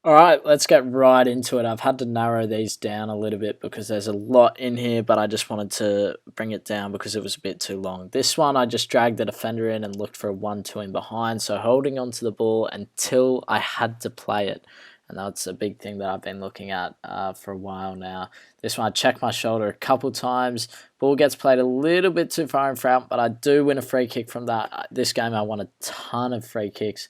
Alright, let's get right into it. I've had to narrow these down a little bit because there's a lot in here, but I just wanted to bring it down because it was a bit too long. This one, I just dragged the defender in and looked for a 1-2 in behind, so holding onto the ball until I had to play it. And that's a big thing that I've been looking at for a while now. This one, I checked my shoulder a couple times. Ball gets played a little bit too far in front, but I do win a free kick from that. This game, I won a ton of free kicks.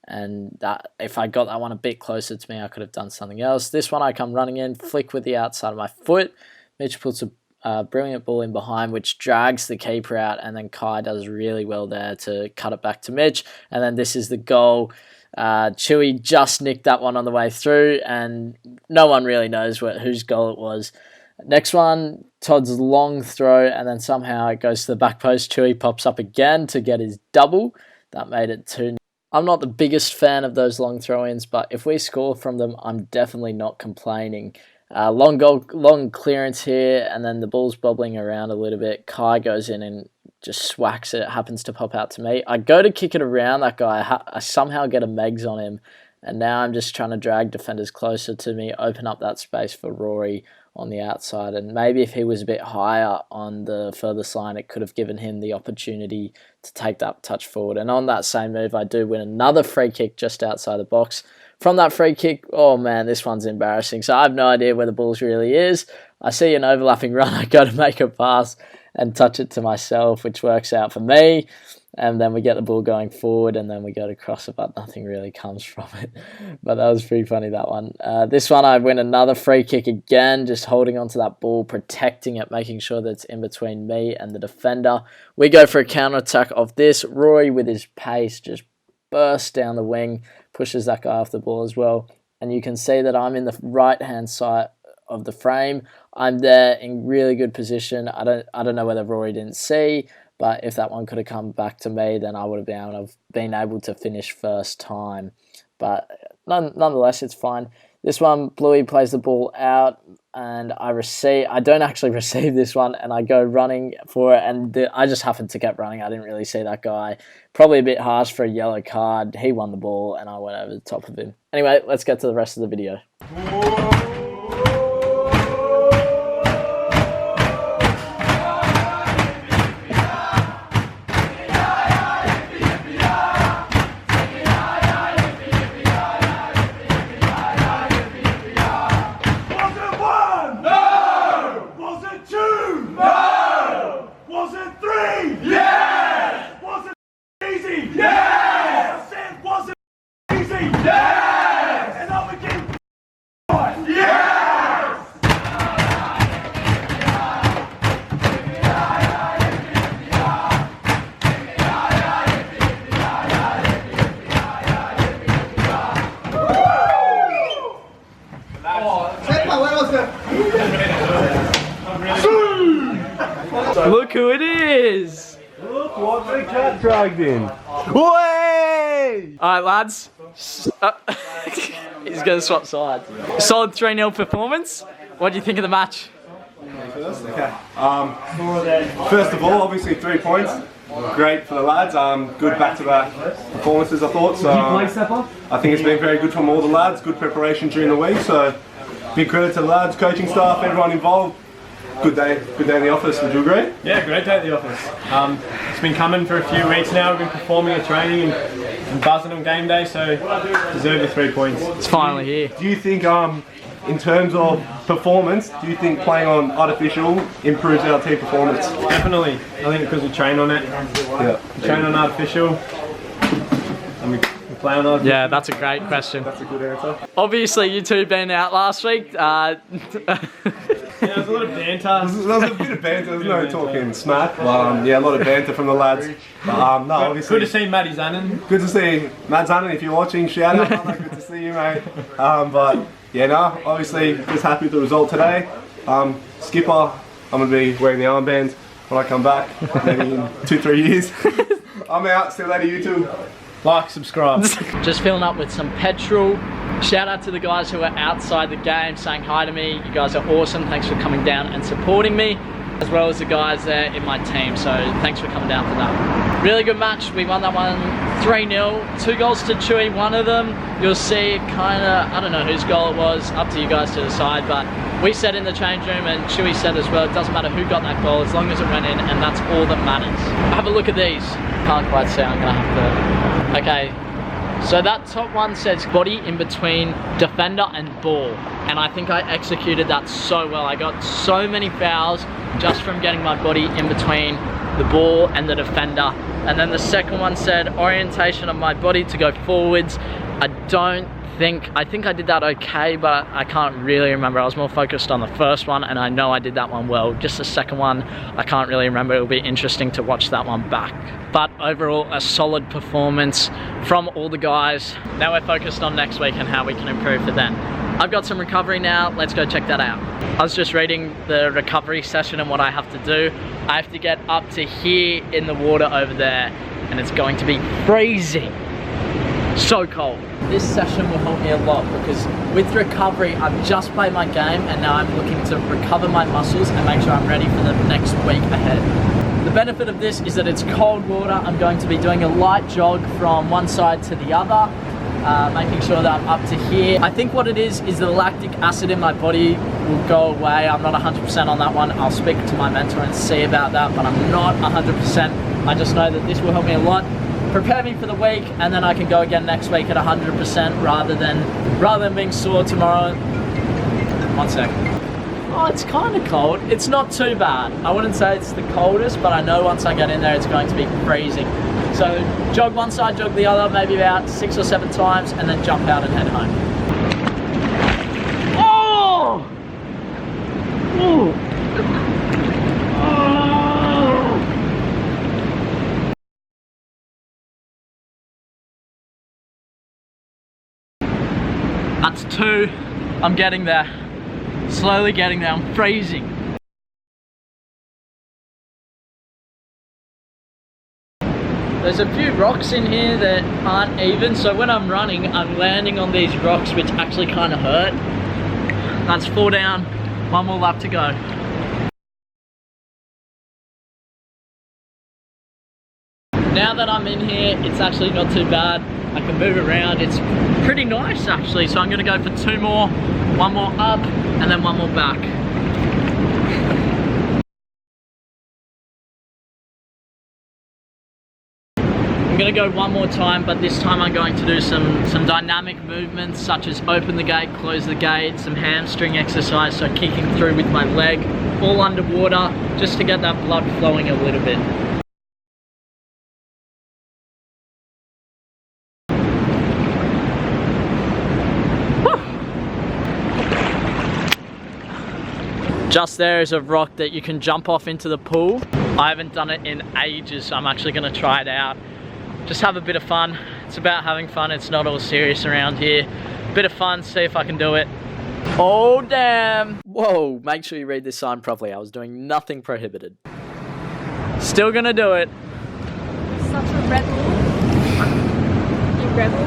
And that if I got that one a bit closer to me, I could have done something else. This one, I come running in, flick with the outside of my foot. Mitch puts a brilliant ball in behind, which drags the keeper out, and then Kai does really well there to cut it back to Mitch. And then this is the goal. Chewy just nicked that one on the way through, and no one really knows whose goal it was. Next one, Todd's long throw, and then somehow it goes to the back post. Chewy pops up again to get his double. That made it 2-0. I'm not the biggest fan of those long throw-ins, but if we score from them, I'm definitely not complaining. Long clearance here, and then the ball's bobbling around a little bit. Kai goes in and just swacks it. It happens to pop out to me. I go to kick it around that guy. I somehow get a Megs on him, and now I'm just trying to drag defenders closer to me, open up that space for Rory on the outside, and maybe if he was a bit higher on the furthest line, it could have given him the opportunity to take that touch forward. And on that same move, I do win another free kick just outside the box. From that free kick, oh man, this one's embarrassing. So I have no idea where the ball really is. I see an overlapping run, I go to make a pass and touch it to myself, which works out for me. And then we get the ball going forward, and then we go to cross it, but nothing really comes from it. But that was pretty funny, that one. This one, I win another free kick again, just holding onto that ball, protecting it, making sure that it's in between me and the defender. We go for a counter-attack of this. Rory, with his pace, just bursts down the wing, pushes that guy off the ball as well. And you can see that I'm in the right-hand side of the frame. I'm there in really good position. I don't know whether Rory didn't see, but if that one could have come back to me, then I would have been able to finish first time. But nonetheless, it's fine. This one, Bluey plays the ball out, and I don't actually receive this one, and I go running for it, and I just happened to keep running. I didn't really see that guy. Probably a bit harsh for a yellow card. He won the ball, and I went over the top of him. Anyway, let's get to the rest of the video. Look who it is! Look what the cat dragged in. Way! Alright lads, he's going to swap sides. Solid 3-0 performance. What do you think of the match? Okay. First of all, obviously 3 points. Great for the lads. Good back-to-back performances, I thought. So I think it's been very good from all the lads. Good preparation during the week. So big credit to the lads, coaching staff, everyone involved. Good day in the office, would you agree? Yeah, great day at the office. It's been coming for a few weeks now. We've been performing at training and buzzing on game day, so deserve the 3 points. It's finally here. Do you think, in terms of performance, do you think playing on artificial improves our team performance? Definitely. I think because we train on it. Yeah. We train on artificial and we play on artificial. Yeah, that's a great question. That's a good answer. Obviously, you two been out last week. Yeah, there's a lot of banter. There was a bit of banter, there's no talking smack. Yeah, a lot of banter from the lads. No, obviously. Good to see Matty Zanin. Good to see Matt Zanin, if you're watching, shout out, brother. Good to see you, mate. But yeah, no, obviously just happy with the result today. Skipper, I'm going to be wearing the armband when I come back, maybe in 2-3 years. I'm out, see you later YouTube. Like, subscribe. Just filling up with some petrol. Shout out to the guys who are outside the game saying hi to me. You guys are awesome. Thanks for coming down and supporting me. as well as the guys there in my team, so thanks for coming down for that. Really good match. We won that one 3-0. 2 goals to Chewy. One of them, you'll see kinda, I don't know whose goal it was, up to you guys to decide, but we said in the change room and Chewy said as well, it doesn't matter who got that goal as long as it went in, and that's all that matters. Have a look at these. Can't quite see, I'm gonna have to... Okay, so that top one says body in between defender and ball, and I think I executed that so well. I got so many fouls just from getting my body in between the ball and the defender. And then the second one said orientation of my body to go forwards. I think I did that okay, but I can't really remember. I was more focused on the first one, and I know I did that one well. Just the second one, I can't really remember. It'll be interesting to watch that one back. But overall, a solid performance from all the guys. Now we're focused on next week and how we can improve for then. I've got some recovery now, let's go check that out. I was just reading the recovery session and what I have to do. I have to get up to here in the water over there, and it's going to be freezing. So cold. This session will help me a lot because with recovery, I've just played my game and now I'm looking to recover my muscles and make sure I'm ready for the next week ahead. The benefit of this is that it's cold water. I'm going to be doing a light jog from one side to the other, making sure that I'm up to here. I think what it is the lactic acid in my body will go away. I'm not 100% on that one. I'll speak to my mentor and see about that, but I'm not 100%. I just know that this will help me a lot. Prepare me for the week, and then I can go again next week at 100% rather than being sore tomorrow. 1 sec. Oh, it's kind of cold. It's not too bad. I wouldn't say it's the coldest, but I know once I get in there, it's going to be freezing. So jog one side, jog the other, maybe about 6 or 7 times, and then jump out and head home. Oh! Ooh. That's 2. I'm getting there. Slowly getting there. I'm freezing. There's a few rocks in here that aren't even, so when I'm running, I'm landing on these rocks which actually kind of hurt. That's 4 down. 1 more lap to go. Now that I'm in here, it's actually not too bad. I can move around. It's pretty nice actually. So I'm gonna go for 2 more, 1 more up, and then 1 more back. I'm gonna go 1 more time, but this time I'm going to do some dynamic movements such as open the gate, close the gate, some hamstring exercise, so kicking through with my leg, all underwater, just to get that blood flowing a little bit. Just there is a rock that you can jump off into the pool. I haven't done it in ages, so I'm actually gonna try it out. Just have a bit of fun. It's about having fun, it's not all serious around here. Bit of fun, see if I can do it. Oh damn! Whoa, make sure you read this sign properly. I was doing nothing prohibited. Still gonna do it. Such a rebel. You rebel?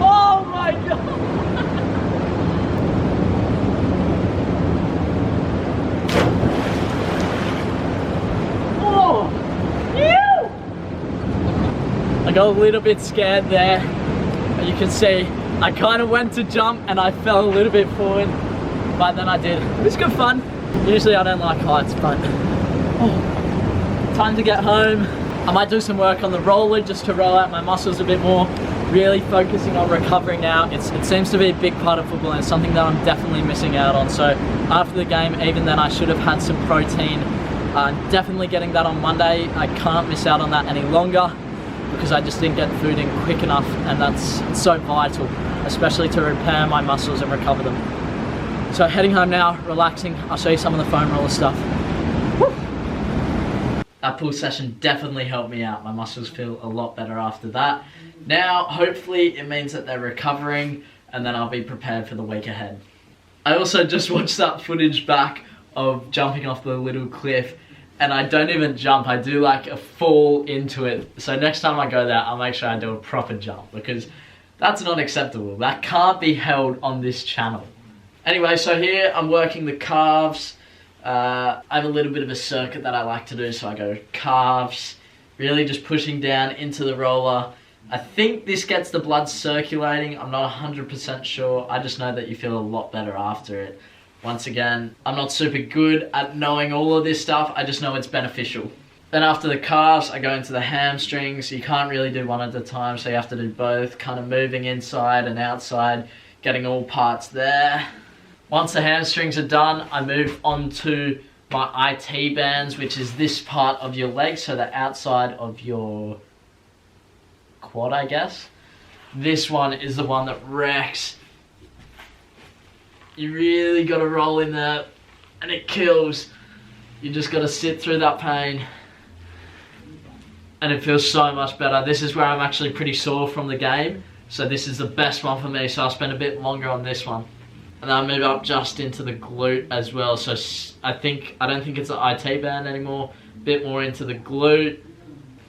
Oh my god! Oh! Ew! I got a little bit scared there. You can see I kind of went to jump and I fell a little bit forward, but then I did. It was good fun. Usually I don't like heights, but time to get home. I might do some work on the roller just to roll out my muscles a bit more. Really focusing on recovery now. It seems to be a big part of football and it's something that I'm definitely missing out on. So after the game, even then I should have had some protein. Definitely getting that on Monday. I can't miss out on that any longer because I just didn't get food in quick enough, and it's so vital, especially to repair my muscles and recover them. So heading home now, relaxing. I'll show you some of the foam roller stuff. Woo! That pool session definitely helped me out. My muscles feel a lot better after that. Now, hopefully it means that they're recovering and then I'll be prepared for the week ahead. I also just watched that footage back of jumping off the little cliff, and I don't even jump, I do like a fall into it. So next time I go there, I'll make sure I do a proper jump because That's not acceptable. That can't be held on this channel. Anyway, so here I'm working the calves. I have a little bit of a circuit that I like to do, so I go calves, really just pushing down into the roller. I think this gets the blood circulating. I'm not 100% sure. I just know that you feel a lot better after it. Once again, I'm not super good at knowing all of this stuff. I just know it's beneficial. Then after the calves, I go into the hamstrings. You can't really do one at a time, so you have to do both, kind of moving inside and outside, getting all parts there. Once the hamstrings are done, I move on to my IT bands, which is this part of your leg, so the outside of your quad, I guess. This one is the one that wrecks. You really got to roll in there, and it kills. You just got to sit through that pain, and it feels so much better. This is where I'm actually pretty sore from the game, so this is the best one for me, so I'll spend a bit longer on this one. And then I move up just into the glute as well, so I don't think it's an IT band anymore, a bit more into the glute.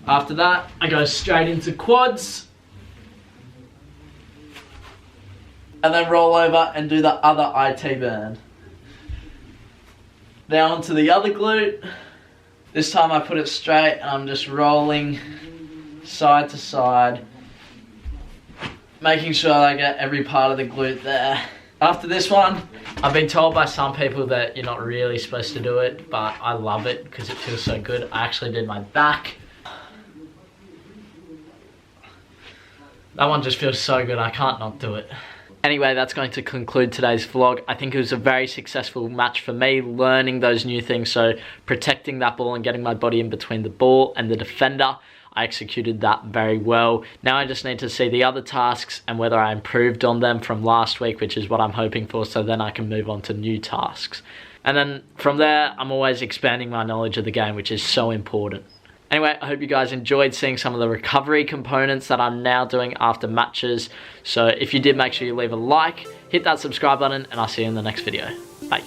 After that, I go straight into quads, and then roll over and do the other IT band. Now onto the other glute. This time I put it straight and I'm just rolling side to side, making sure I get every part of the glute there. After this one, I've been told by some people that you're not really supposed to do it, but I love it because it feels so good. I actually did my back. That one just feels so good, I can't not do it. Anyway, that's going to conclude today's vlog. I think it was a very successful match for me, learning those new things. So protecting that ball and getting my body in between the ball and the defender. I executed that very well. Now I just need to see the other tasks and whether I improved on them from last week, which is what I'm hoping for, so then I can move on to new tasks. And then from there, I'm always expanding my knowledge of the game, which is so important. Anyway, I hope you guys enjoyed seeing some of the recovery components that I'm now doing after matches. So if you did, make sure you leave a like, hit that subscribe button, and I'll see you in the next video. Bye.